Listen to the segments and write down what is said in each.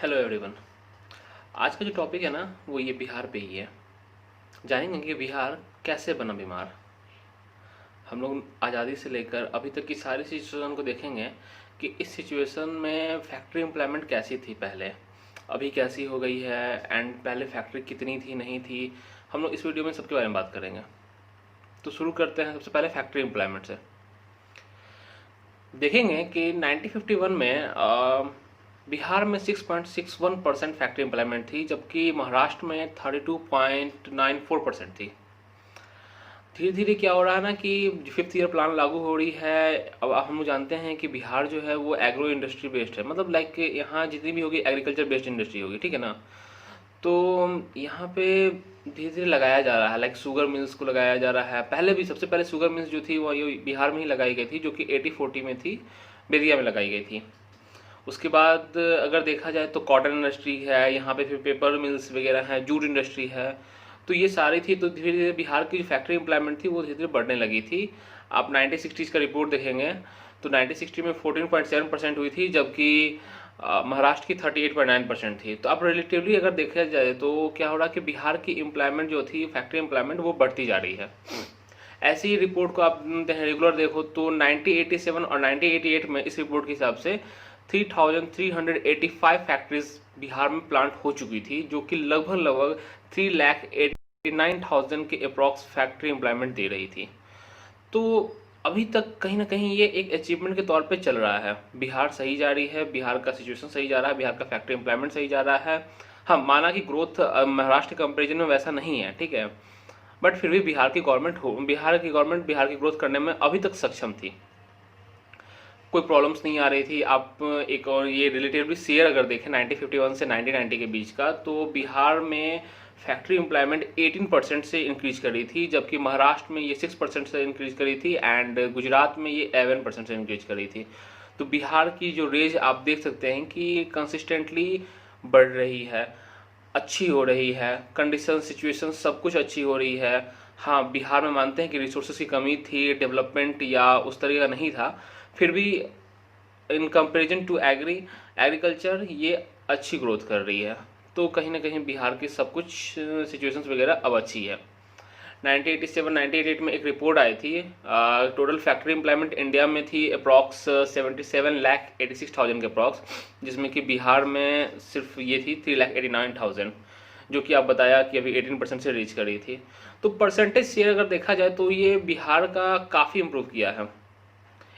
Hello everyone. आज का जो टॉपिक है ना वो ये बिहार पे ही है। जानेंगे कि बिहार कैसे बना बीमार। हम लोग आज़ादी से लेकर अभी तक की सारी सिचुएशन को देखेंगे कि इस सिचुएशन में फैक्ट्री एम्प्लॉयमेंट कैसी थी पहले, अभी कैसी हो गई है, एंड पहले फैक्ट्री कितनी थी नहीं थी। हम लोग इस वीडियो में सबके बारे में बात करेंगे। तो शुरू करते हैं सबसे पहले फैक्ट्री एम्प्लॉयमेंट से। देखेंगे कि 1951 में बिहार में 6.61% फैक्ट्री एम्प्लॉयमेंट थी, जबकि महाराष्ट्र में 32.94% थी। धीरे धीरे क्या हो रहा है ना कि जो फिफ्थ ईयर प्लान लागू हो रही है, अब हम लोग जानते हैं कि बिहार जो है वो एग्रो इंडस्ट्री बेस्ड है, मतलब लाइक यहाँ जितनी भी होगी एग्रीकल्चर बेस्ड इंडस्ट्री होगी, ठीक है ना। तो यहाँ पे धीरे धीरे लगाया जा रहा है, लाइक शुगर मिल्स को लगाया जा रहा है। पहले भी सबसे पहले शुगर मिल्स जो थी वो ये बिहार में ही लगाई गई थी, जो कि 80-40 में थी, बेरिया में लगाई गई थी। उसके बाद अगर देखा जाए तो कॉटन इंडस्ट्री है यहाँ पे, फिर पेपर मिल्स वगैरह हैं, जूट इंडस्ट्री है। तो ये सारी थी। तो धीरे धीरे बिहार की जो फैक्ट्री एम्प्लॉयमेंट थी वो धीरे धीरे बढ़ने लगी थी। आप 1960s का रिपोर्ट देखेंगे तो 1960 में 14.7% हुई थी, जबकि महाराष्ट्र की 38.9% थी। तो अब रिलेटिवली अगर देखा जाए तो क्या हो रहा है कि बिहार की एम्प्लॉयमेंट जो थी, फैक्ट्री एम्प्लॉयमेंट, वो बढ़ती जा रही है। ऐसी रिपोर्ट को आप रेगुलर देखो तो 1987 और 1988 में इस रिपोर्ट के हिसाब से 3,385 फैक्ट्रीज बिहार में प्लांट हो चुकी थी, जो कि लगभग लगभग 3,89,000 के अप्रॉक्स फैक्ट्री एम्प्लॉयमेंट दे रही थी। तो अभी तक कहीं ना कहीं ये एक अचीवमेंट के तौर पे चल रहा है। बिहार सही जा रही है, बिहार का सिचुएशन सही जा रहा है, बिहार का फैक्ट्री एम्प्लॉयमेंट सही जा रहा है। हाँ, माना कि ग्रोथ महाराष्ट्र के कंपेरिजन में वैसा नहीं है, ठीक है, बट फिर भी बिहार की गवर्नमेंट बिहार की ग्रोथ करने में अभी तक सक्षम थी। कोई प्रॉब्लम्स नहीं आ रही थी। आप एक और ये रिलेटिवली शेयर अगर देखें 1951 से 1990 के बीच का, तो बिहार में फैक्ट्री एम्प्लॉयमेंट 18% से इंक्रीज करी थी, जबकि महाराष्ट्र में ये 6% से इंक्रीज करी थी, एंड गुजरात में ये 11% से इंक्रीज करी थी। तो बिहार की जो रेंज आप देख सकते हैं कि कंसिस्टेंटली बढ़ रही है, अच्छी हो रही है, कंडीशन सिचुएशन सब कुछ अच्छी हो रही है। हाँ, बिहार में मानते हैं कि रिसोर्सेज की कमी थी, डेवलपमेंट या उस तरह का नहीं था, फिर भी इन कंपेरिजन टू एग्रीकल्चर ये अच्छी ग्रोथ कर रही है। तो कहीं ना कहीं बिहार की सब कुछ सिचुएशंस वगैरह अब अच्छी है। 1987-1988 में एक रिपोर्ट आई थी, टोटल फैक्ट्री एम्प्लॉयमेंट इंडिया में थी अप्रॉक्स 77,86,000 के अप्रॉक्स, जिसमें कि बिहार में सिर्फ ये थी 3,89,000, जो कि आप बताया कि अभी 18% से रीच करी थी। तो परसेंटेज शेयर अगर देखा जाए तो ये बिहार का काफ़ी इम्प्रूव किया है।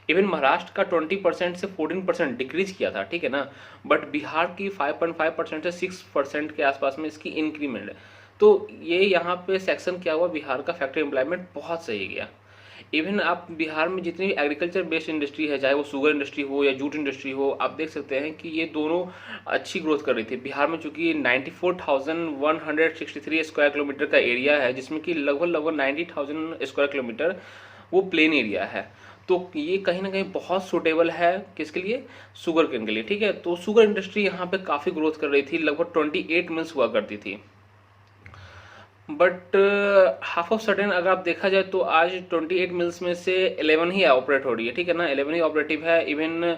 इवन महाराष्ट्र का 20% से 14% डिक्रीज किया था, ठीक है ना, बट बिहार की 5.5% से 6% के आसपास में इसकी इंक्रीमेंट है। तो ये यहाँ पे सेक्शन क्या हुआ, बिहार का फैक्ट्री एम्प्लॉयमेंट बहुत सही गया। इवन आप बिहार में जितनी भी एग्रीकल्चर बेस्ड इंडस्ट्री है, चाहे वो शुगर इंडस्ट्री हो या जूट इंडस्ट्री हो, आप देख सकते हैं कि ये दोनों अच्छी ग्रोथ कर रही थी। बिहार में चूंकि 94,163 स्क्वायर किलोमीटर का एरिया है, जिसमें कि लगभग लगभग 90,000 स्क्वायर किलोमीटर वो प्लेन एरिया है। तो ये कहीं ना कहीं बहुत सूटेबल है किसके लिए, शुगर केन के लिए, ठीक है। तो शुगर इंडस्ट्री यहाँ पे काफ़ी ग्रोथ कर रही थी, लगभग 28 मिल्स हुआ करती थी। बट हाफ ऑफ सडन अगर आप देखा जाए तो आज 28 मिल्स में से 11 ही ऑपरेट हो रही है, ठीक है ना, 11 ही ऑपरेटिव है। इवन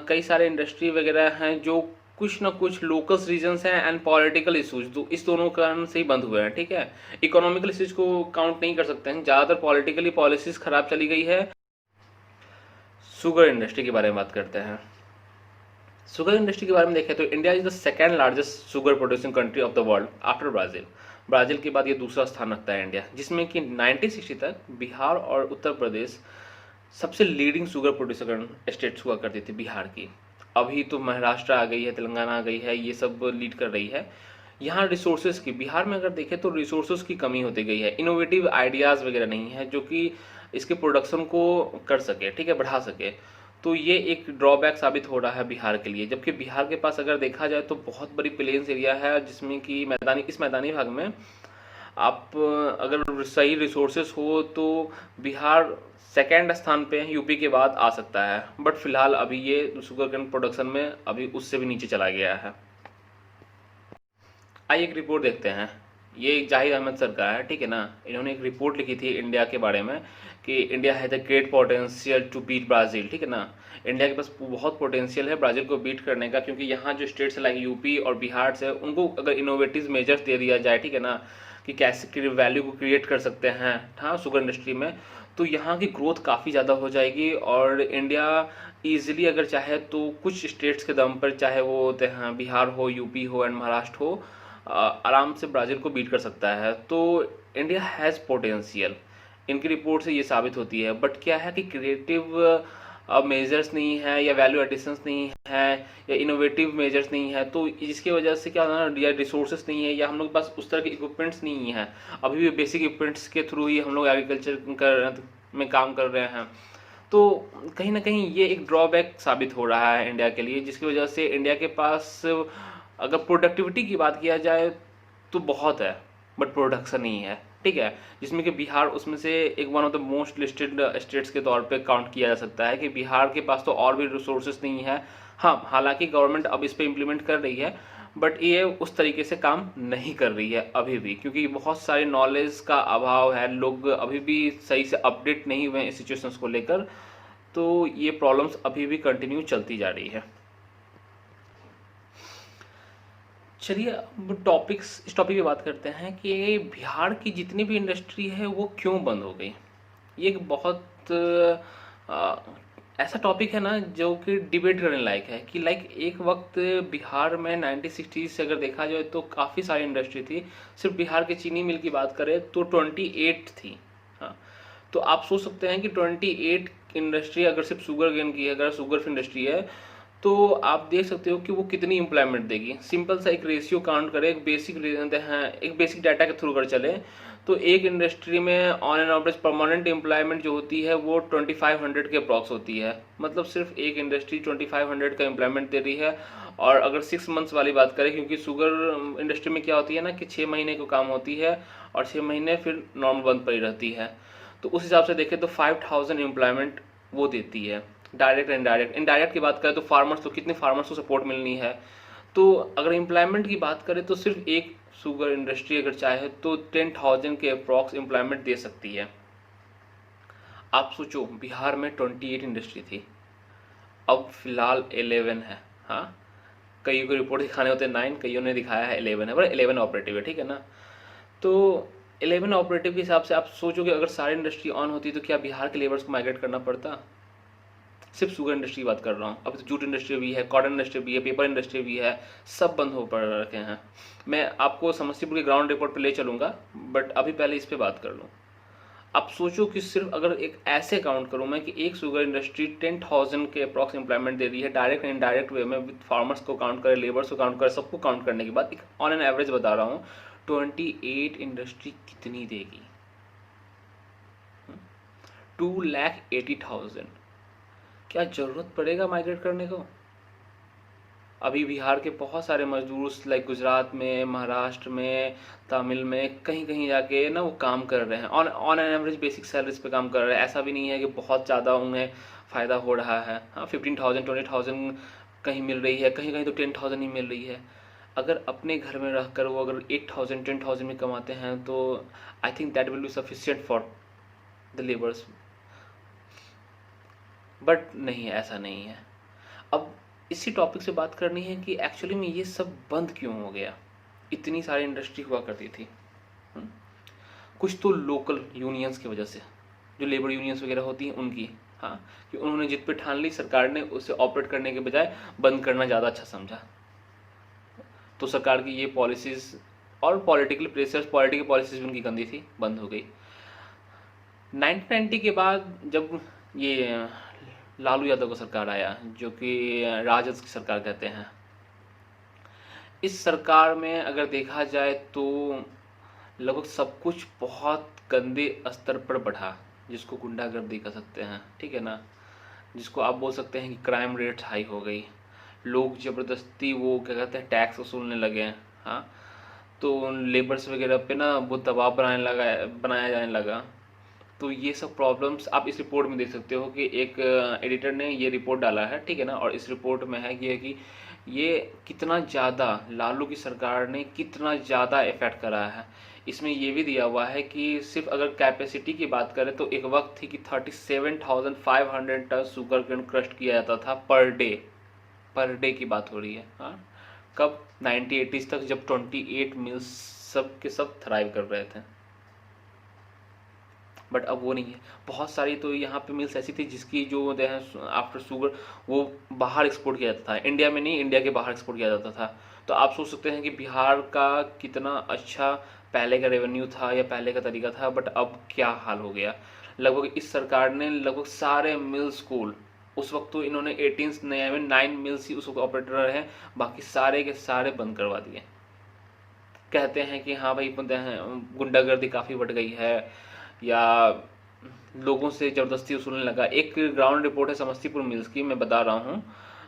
कई सारे इंडस्ट्री वगैरह हैं जो कुछ ना कुछ लोकल रीजन्स हैं एंड पॉलिटिकल इशूज, तो इस दोनों कारण से ही बंद हुए हैं, ठीक है। इकोनॉमिकल इशूज को काउंट नहीं कर सकते हैं, ज़्यादातर पॉलिटिकली पॉलिसीज खराब चली गई है। शुगर इंडस्ट्री के बारे में बात करते हैं। शुगर इंडस्ट्री के बारे में देखें तो India is the second largest sugar producing country of the world after Brazil. Brazil के बाद ये दूसरा स्थान रखता है इंडिया, जिसमें कि 1960 तक बिहार और उत्तर प्रदेश सबसे लीडिंग शुगर प्रोड्यूसर स्टेट्स हुआ करती थी बिहार की। अभी तो महाराष्ट्र आ गई है, तेलंगाना आ गई है, ये सब लीड कर रही है। यहाँ रिसोर्सेज की, बिहार में अगर देखें तो रिसोर्सेज की कमी होती गई है, इनोवेटिव आइडियाज़ वगैरह नहीं है जो कि इसके प्रोडक्शन को कर सके, ठीक है, बढ़ा सके। तो ये एक ड्रॉबैक साबित हो रहा है बिहार के लिए। जबकि बिहार के पास अगर देखा जाए तो बहुत बड़ी प्लेन्स एरिया है, जिसमें कि मैदानी भाग में आप अगर सही रिसोर्सेस हो तो बिहार सेकेंड स्थान पे यूपी के बाद आ सकता है। बट फिलहाल अभी ये शुगर केन प्रोडक्शन में अभी उससे भी नीचे चला गया है। आइए एक रिपोर्ट देखते हैं। ये जाहिर अहमद सर का है, ठीक है ना। इन्होंने एक रिपोर्ट लिखी थी इंडिया के बारे में कि कि India has a great potential to beat Brazil, ठीक है ना। इंडिया के पास बहुत पोटेंशियल है ब्राज़ील को बीट करने का, क्योंकि यहाँ जो स्टेट्स लाइक यूपी और बिहार से उनको अगर इनोवेटिव मेजर्स दे दिया जाए, ठीक है ना, कि कैसे वैल्यू को क्रिएट कर सकते हैं हाँ शुगर इंडस्ट्री में, तो यहाँ की ग्रोथ काफ़ी ज़्यादा हो जाएगी। और इंडिया ईजिली अगर चाहे तो कुछ स्टेट्स के दम पर, चाहे वो होते हैं बिहार हो, यूपी हो एंड महाराष्ट्र हो, आराम से ब्राज़ील को बीट कर सकता है। तो इंडिया हैज़ पोटेंशियल, इनकी रिपोर्ट से ये साबित होती है। बट क्या है कि क्रिएटिव मेजर्स नहीं है, या वैल्यू एडिशंस नहीं है, या इनोवेटिव मेजर्स नहीं है, तो इसकी वजह से क्या होना, या रिसोर्सेस नहीं है, या हम लोग के पास उस तरह के इक्विपमेंट्स नहीं है। अभी भी बेसिक इक्विपमेंट्स के थ्रू ही हम लोग एग्रीकल्चर में काम कर रहे हैं। तो कहीं ना कहीं ये एक ड्रॉबैक साबित हो रहा है इंडिया के लिए, जिसकी वजह से इंडिया के पास अगर प्रोडक्टिविटी की बात किया जाए तो बहुत है, बट प्रोडक्शन नहीं है, ठीक है। जिसमें कि बिहार उसमें से एक one of the most listed states के तौर पे काउंट किया जा सकता है, कि बिहार के पास तो और भी रिसोर्सेस नहीं है। हाँ, हालांकि गवर्नमेंट अब इस पे इम्प्लीमेंट कर रही है, बट ये उस तरीके से काम नहीं कर रही है अभी भी, क्योंकि बहुत सारे नॉलेज का अभाव है, लोग अभी भी सही से अपडेट नहीं हुए इस सिचुएशंस को लेकर। तो ये प्रॉब्लम्स अभी भी कंटिन्यू चलती जा रही है। चलिए अब इस टॉपिक पे बात करते हैं कि बिहार की जितनी भी इंडस्ट्री है वो क्यों बंद हो गई। ये एक बहुत आ, ऐसा टॉपिक है ना जो कि डिबेट करने लायक है, कि लाइक एक वक्त बिहार में 1960s से अगर देखा जाए तो काफ़ी सारी इंडस्ट्री थी। सिर्फ बिहार के चीनी मिल की बात करें तो 28 थी। हाँ, तो आप सोच सकते हैं कि 28 इंडस्ट्री अगर सिर्फ शुगर गेन की है, अगर शुगर इंडस्ट्री है, तो आप देख सकते हो कि वो कितनी एम्प्लॉयमेंट देगी। सिंपल सा एक रेशियो काउंट करें, एक बेसिक डाटा के थ्रू अगर चले, तो एक इंडस्ट्री में on an average permanent employment जो होती है वो 2500 के अप्रॉक्स होती है। मतलब सिर्फ एक इंडस्ट्री 2500 का एम्प्लॉयमेंट दे रही है। और अगर 6 मंथ्स वाली बात करें, क्योंकि शुगर इंडस्ट्री में क्या होती है ना कि 6 महीने को काम होती है और 6 महीने फिर नॉर्मल बंद पड़ी रहती है, तो उस हिसाब से देखें तो 5000 एम्प्लॉयमेंट वो देती है। डायरेक्ट इनडायरेक्ट, इनडायरेक्ट की बात करें तो फार्मर्स, तो कितने फार्मर्स को सपोर्ट मिलनी है। तो अगर एम्प्लॉयमेंट की बात करें तो सिर्फ एक शुगर इंडस्ट्री अगर चाहे तो 10,000 के अप्रॉक्स एम्प्लॉयमेंट दे सकती है। आप सोचो बिहार में 28 इंडस्ट्री थी, अब फिलहाल 11 है। हाँ, कईयों को रिपोर्ट दिखाने होते हैं 9, कईयों ने दिखाया है 11 है, पर 11 ऑपरेटिव है, ठीक है ना। तो 11 ऑपरेटिव के हिसाब से आप सोचो कि अगर सारी इंडस्ट्री ऑन होती तो क्या बिहार के लेबर्स को माइग्रेट करना पड़ता। सिर्फ शुगर इंडस्ट्री की बात कर रहा हूँ, अब तो जूट इंडस्ट्री भी है, कॉटन इंडस्ट्री भी है, पेपर इंडस्ट्री भी है, सब बंद हो पड़ रखे हैं। मैं आपको समस्तीपुर के ग्राउंड रिपोर्ट पे ले चलूँगा, बट अभी पहले इस पे बात कर लूँ। आप सोचो कि सिर्फ अगर एक ऐसे काउंट करूँ मैं कि एक शुगर इंडस्ट्री 10,000 के अप्रॉक्स एम्प्लॉयमेंट दे रही है, डायरेक्ट एंड इनडायरेक्ट वे में, विद फार्मर्स को काउंट करें, लेबर्स को काउंट करें, सबको काउंट करने के बाद एक ऑन एन एवरेज बता रहा हूँ, 28 इंडस्ट्री कितनी देगी? 2,80,000। क्या ज़रूरत पड़ेगा माइग्रेट करने को? अभी बिहार के बहुत सारे मजदूर लाइक गुजरात में, महाराष्ट्र में, तमिल में, कहीं कहीं जाके ना वो काम कर रहे हैं, on an average basic salaries पे काम कर रहे हैं। ऐसा भी नहीं है कि बहुत ज़्यादा उन्हें फ़ायदा हो रहा है। हाँ, 15,000 20,000 कहीं मिल रही है, कहीं कहीं तो 10,000 ही मिल रही है। अगर अपने घर में रहकर वो अगर 8,000 10,000 में कमाते हैं तो I think that will be sufficient for the labours. But नहीं, ऐसा नहीं है। अब इसी टॉपिक से बात करनी है कि एक्चुअली में ये सब बंद क्यों हो गया। इतनी सारी इंडस्ट्री हुआ करती थी। हम्म, कुछ तो लोकल यूनियंस की वजह से, जो लेबर यूनियंस वगैरह होती हैं उनकी। हाँ, कि उन्होंने जिद पे ठान ली, सरकार ने उसे ऑपरेट करने के बजाय बंद करना ज़्यादा अच्छा समझा। तो सरकार की ये पॉलिसीज़ और पॉलिटिकल पॉलिसीज़ भी उनकी गंदी थी, बंद हो गई। 1990 के बाद जब ये लालू यादव का सरकार आया, जो कि राजद की सरकार कहते हैं, इस सरकार में अगर देखा जाए तो लगभग सब कुछ बहुत गंदे स्तर पर बढ़ा, जिसको गुंडागर्दी कह सकते हैं, ठीक है ना। जिसको आप बोल सकते हैं कि क्राइम रेट हाई हो गई, लोग ज़बरदस्ती वो क्या कहते हैं टैक्स वसूलने लगे। हाँ, तो लेबर्स वगैरह पे ना वो दबाव बनाया जाने लगा। तो ये सब प्रॉब्लम्स आप इस रिपोर्ट में देख सकते हो कि एक एडिटर ने ये रिपोर्ट डाला है, ठीक है ना। और इस रिपोर्ट में है कि ये कितना ज़्यादा लालू की सरकार ने कितना ज़्यादा इफेक्ट करा है। इसमें ये भी दिया हुआ है कि सिर्फ अगर कैपेसिटी की बात करें तो एक वक्त थी कि 37,500 टन शुगर केन क्रश किया जाता था पर डे की बात हो रही है। हाँ, कब 1980s तक, जब 28 मिल्स सब के सब थ्राइव कर रहे थे। बट अब वो नहीं है। बहुत सारी तो यहाँ पे मिल्स ऐसी थी जिसकी जो आफ्टर शुगर वो बाहर एक्सपोर्ट किया जाता था, इंडिया में नहीं, इंडिया के बाहर एक्सपोर्ट किया जाता था। तो आप सोच सकते हैं कि बिहार का कितना अच्छा पहले का रेवेन्यू था या पहले का तरीका था, बट अब क्या हाल हो गया। लगभग इस सरकार ने लगभग सारे मिल्स को, उस वक्त तो इन्होंने 18 नया में 9 मिल्स ही उस वक्त ऑपरेटर रहे, बाकी सारे के सारे बंद करवा दिए। कहते हैं कि हाँ भाई बोलते हैं गुंडागर्दी काफ़ी बढ़ गई है या लोगों से ज़बरदस्ती वसूलने लगा। एक ग्राउंड रिपोर्ट है समस्तीपुर मिल्स की, मैं बता रहा हूँ।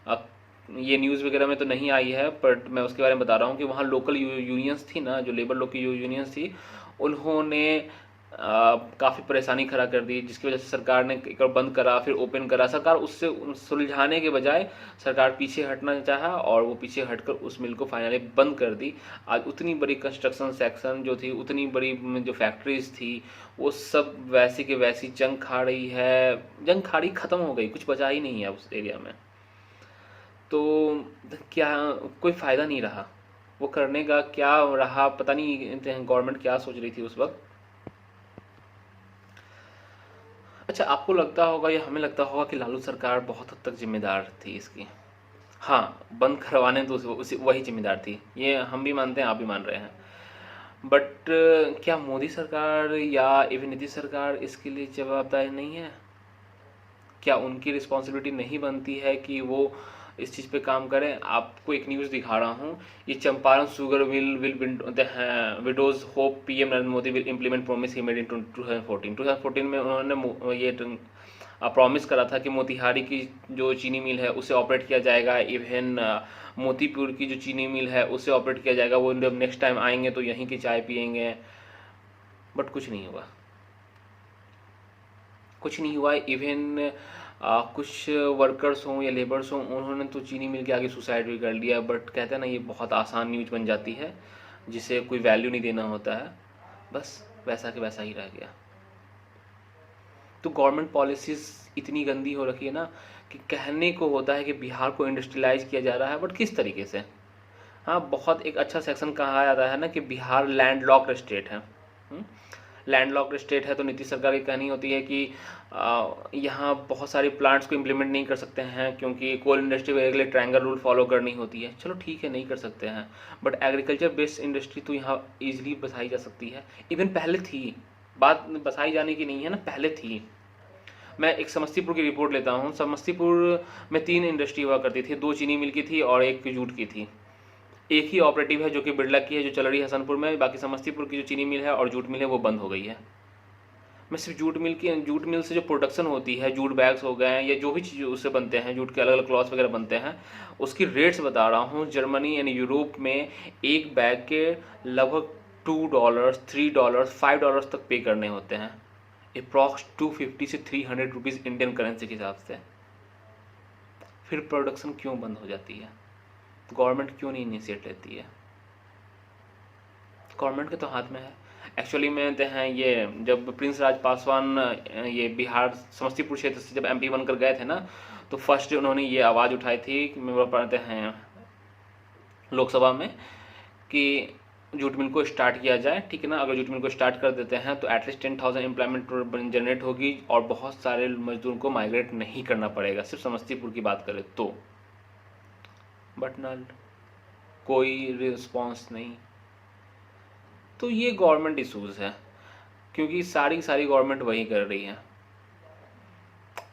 अब ये न्यूज़ वगैरह में तो नहीं आई है, बट मैं उसके बारे में बता रहा हूँ कि वहाँ लोकल यूनियंस थी ना, जो लेबर लोग की यूनियंस थी, उन्होंने काफ़ी परेशानी खड़ा कर दी, जिसकी वजह से सरकार ने एक बार बंद करा फिर ओपन करा। सरकार उससे सुलझाने के बजाय सरकार पीछे हटना चाहा और वो पीछे हटकर उस मिल को फाइनली बंद कर दी। आज उतनी बड़ी कंस्ट्रक्शन सेक्शन जो थी, उतनी बड़ी जो फैक्ट्रीज थी, वो सब वैसी के वैसी जंग खा रही है। जंग खाड़ी ख़त्म हो गई, कुछ बचा ही नहीं है उस एरिया में। तो क्या कोई फ़ायदा नहीं रहा वो करने का, क्या रहा पता नहीं गवर्नमेंट क्या सोच रही थी उस वक्त। अच्छा, आपको लगता होगा या हमें लगता होगा कि लालू सरकार बहुत हद तक जिम्मेदार थी इसकी। हाँ, बंद करवाने तो उसी वही जिम्मेदार थी, ये हम भी मानते हैं, आप भी मान रहे हैं। बट क्या मोदी सरकार या इवन नीतीश सरकार इसके लिए जवाबदार नहीं है? क्या उनकी रिस्पॉन्सिबिलिटी नहीं बनती है कि वो इस चीज़ पे काम करें? आपको एक न्यूज़ दिखा रहा हूँ, ये Champaran sugar will widows hope PM Narendra Modi will implement promise he made in 2014 में उन्होंने ये प्रॉमिस करा था कि मोतिहारी की जो चीनी मिल है उसे ऑपरेट किया जाएगा, इवन मोतीपुर की जो चीनी मिल है उसे ऑपरेट किया जाएगा। वो जब नेक्स्ट टाइम आएंगे तो यहीं की चाय पियेंगे, बट कुछ नहीं हुआ, कुछ नहीं हुआ। इवन कुछ वर्कर्स हों या लेबर्स हों, उन्होंने तो चीनी मिल के आगे सुसाइड भी कर लिया। बट कहते हैं ना, ये बहुत आसान न्यूज बन जाती है जिसे कोई वैल्यू नहीं देना होता है, बस वैसा के वैसा ही रह गया। तो गवर्नमेंट पॉलिसीज़ इतनी गंदी हो रखी है ना कि कहने को होता है कि बिहार को इंडस्ट्रियलाइज किया जा रहा है, बट किस तरीके से। हाँ, बहुत एक अच्छा सेक्शन कहा जाता है ना कि बिहार लैंड लॉक्ड स्टेट है। लैंड लॉक्ड स्टेट है तो नीतीश सरकार की कहनी होती है कि यहाँ बहुत सारे प्लांट्स को इम्प्लीमेंट नहीं कर सकते हैं क्योंकि कोल इंडस्ट्री के लिए ट्रायंगल रूल फॉलो करनी होती है। चलो ठीक है, नहीं कर सकते हैं, बट एग्रीकल्चर बेस्ड इंडस्ट्री तो यहाँ ईजिली बसाई जा सकती है। इवन पहले थी, बात बसाई जाने की नहीं है ना, पहले थी। मैं एक समस्तीपुर की रिपोर्ट लेता हूँ। समस्तीपुर में 3 इंडस्ट्री हुआ करती थी, 2 चीनी मिल की थी और 1 जूट की थी। एक ही ऑपरेटिव है जो कि बिरला की है, जो चल रही है हसनपुर में। बाकी समस्तीपुर की जो चीनी मिल है और जूट मिल है वो बंद हो गई है। मैं सिर्फ जूट मिल से जो प्रोडक्शन होती है, जूट बैग्स हो गए या जो भी चीज़ उससे बनते हैं, जूट के अलग अलग क्लॉथ्स वगैरह बनते हैं, उसकी रेट्स बता रहा हूँ। जर्मनी एंड यूरोप में एक बैग के लगभग $2, $3, $5 तक पे करने होते हैं, अप्रॉक्स 250 से 300 रुपीज़ इंडियन करेंसी के हिसाब से। फिर प्रोडक्शन क्यों बंद हो जाती है? गवर्नमेंट क्यों नहीं इनिशिएट लेती है? गवर्नमेंट के तो हाथ में है। एक्चुअली में तो हैं ये, जब प्रिंस राज पासवान ये बिहार समस्तीपुर क्षेत्र से जब एमपी बनकर गए थे ना, तो फर्स्ट उन्होंने ये आवाज़ उठाई थी कि मैं पढ़ते हैं लोकसभा में कि जूट मिल को स्टार्ट किया जाए, ठीक है ना। अगर जूट मिल को स्टार्ट कर देते हैं तो एटलीस्ट 10,000 एम्प्लॉयमेंट जनरेट होगी और बहुत सारे मजदूरों को माइग्रेट नहीं करना पड़ेगा, सिर्फ समस्तीपुर की बात करें तो। बट नल, कोई रिस्पॉन्स नहीं। तो ये गवर्नमेंट इशूज़ है क्योंकि सारी सारी गवर्नमेंट वही कर रही है।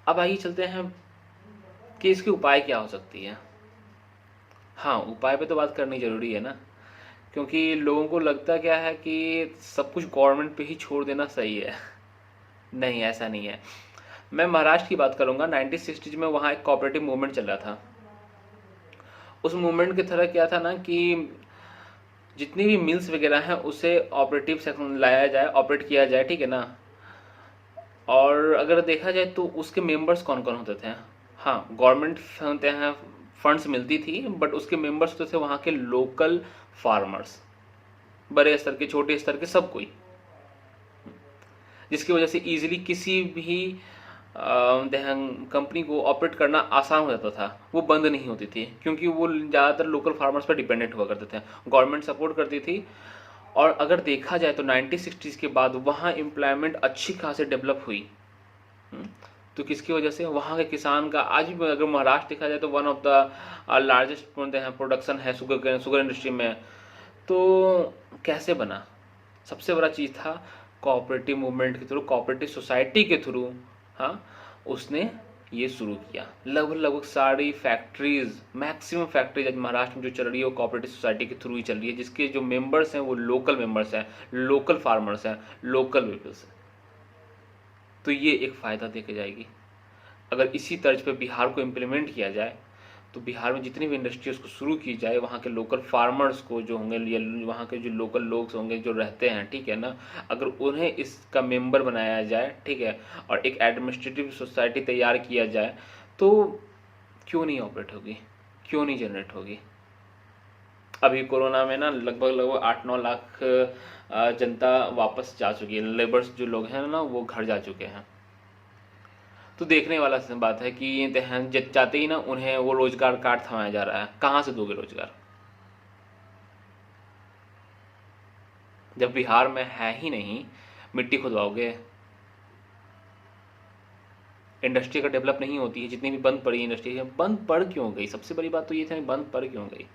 अब आइए चलते हैं कि इसके उपाय क्या हो सकती है। हाँ, उपाय पे तो बात करनी ज़रूरी है ना, क्योंकि लोगों को लगता क्या है कि सब कुछ गवर्नमेंट पे ही छोड़ देना सही है। नहीं, ऐसा नहीं है। मैं महाराष्ट्र की बात करूँगा। 1960s में वहाँ एक कोऑपरेटिव मूवमेंट चल रहा था। उस मूवमेंट की तरह क्या था ना कि जितनी भी मिल्स वगैरह हैं उसे ऑपरेटिव सेक्शन लाया जाए, ऑपरेट किया जाए, ठीक है ना। और अगर देखा जाए तो उसके मेंबर्स कौन कौन होते थे? हाँ, गवर्नमेंट होते हैं फंड्स मिलती थी, बट उसके मेंबर्स तो थे वहाँ के लोकल फार्मर्स, बड़े स्तर के, छोटे स्तर के, सब कोई, जिसकी वजह से इजीली किसी भी कंपनी को ऑपरेट करना आसान हो जाता था। वो बंद नहीं होती थी क्योंकि वो ज़्यादातर लोकल फार्मर्स पर डिपेंडेंट हुआ करते थे, गवर्नमेंट सपोर्ट करती थी। और अगर देखा जाए तो 1960s के बाद वहाँ एम्प्लॉयमेंट अच्छी खासी डेवलप हुई। तो किसकी वजह से? वहाँ के किसान का आज भी अगर महाराष्ट्र देखा जाए तो one of the largest production है शुगर इंडस्ट्री में। तो कैसे बना? सबसे बड़ा चीज़ था कोऑपरेटिव मूवमेंट के थ्रू, कोऑपरेटिव सोसाइटी के थ्रू। हाँ, उसने ये शुरू किया। लगभग सारी फैक्ट्रीज, मैक्सिमम फैक्ट्रीज आज महाराष्ट्र में जो चल रही है वो कोऑपरेटिव सोसाइटी के थ्रू ही चल रही है, जिसके जो मेंबर्स हैं वो लोकल मेंबर्स हैं, लोकल फार्मर्स हैं, लोकल पीपल्स हैं। तो ये एक फ़ायदा देके जाएगी। अगर इसी तर्ज पे बिहार को इम्प्लीमेंट किया जाए तो बिहार में जितनी भी इंडस्ट्री उसको शुरू की जाए, वहाँ के लोकल फार्मर्स को जो होंगे या वहाँ के जो लोकल लोग होंगे जो रहते हैं, ठीक है ना, अगर उन्हें इसका मेंबर बनाया जाए, ठीक है, और एक एडमिनिस्ट्रेटिव सोसाइटी तैयार किया जाए, तो क्यों नहीं ऑपरेट होगी, क्यों नहीं जनरेट होगी? अभी कोरोना में ना लगभग 8-9 लाख जनता वापस जा चुकी है, लेबर्स जो लोग हैं ना वो घर जा चुके हैं। तो देखने वाला बात है कि चाहते ही ना उन्हें वो रोजगार कार्ड थमाया जा रहा है। कहाँ से दोगे रोजगार जब बिहार में है ही नहीं? मिट्टी खुदवाओगे? इंडस्ट्री का डेवलप नहीं होती है, जितनी भी बंद पड़ी इंडस्ट्री है, बंद पड़ क्यों गई? सबसे बड़ी बात तो ये थी, बंद पड़ क्यों गई?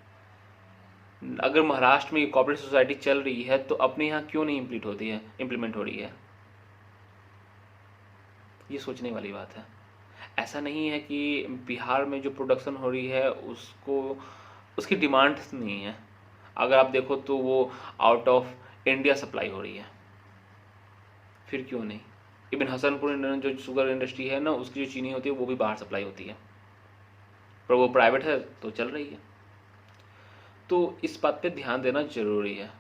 अगर महाराष्ट्र में कोऑपरेटिव सोसाइटी चल रही है तो अपने यहाँ क्यों नहीं इम्प्लीमेंट हो रही है? ये सोचने वाली बात है। ऐसा नहीं है कि बिहार में जो प्रोडक्शन हो रही है उसकी डिमांड नहीं है। अगर आप देखो तो वो आउट ऑफ इंडिया सप्लाई हो रही है, फिर क्यों नहीं? इवन हसनपुर जो शुगर इंडस्ट्री है ना, उसकी जो चीनी होती है वो भी बाहर सप्लाई होती है, पर वो प्राइवेट है तो चल रही है। तो इस बात पे ध्यान देना जरूरी है।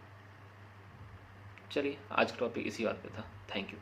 चलिए, आज का टॉपिक इसी बात पे था। Thank you.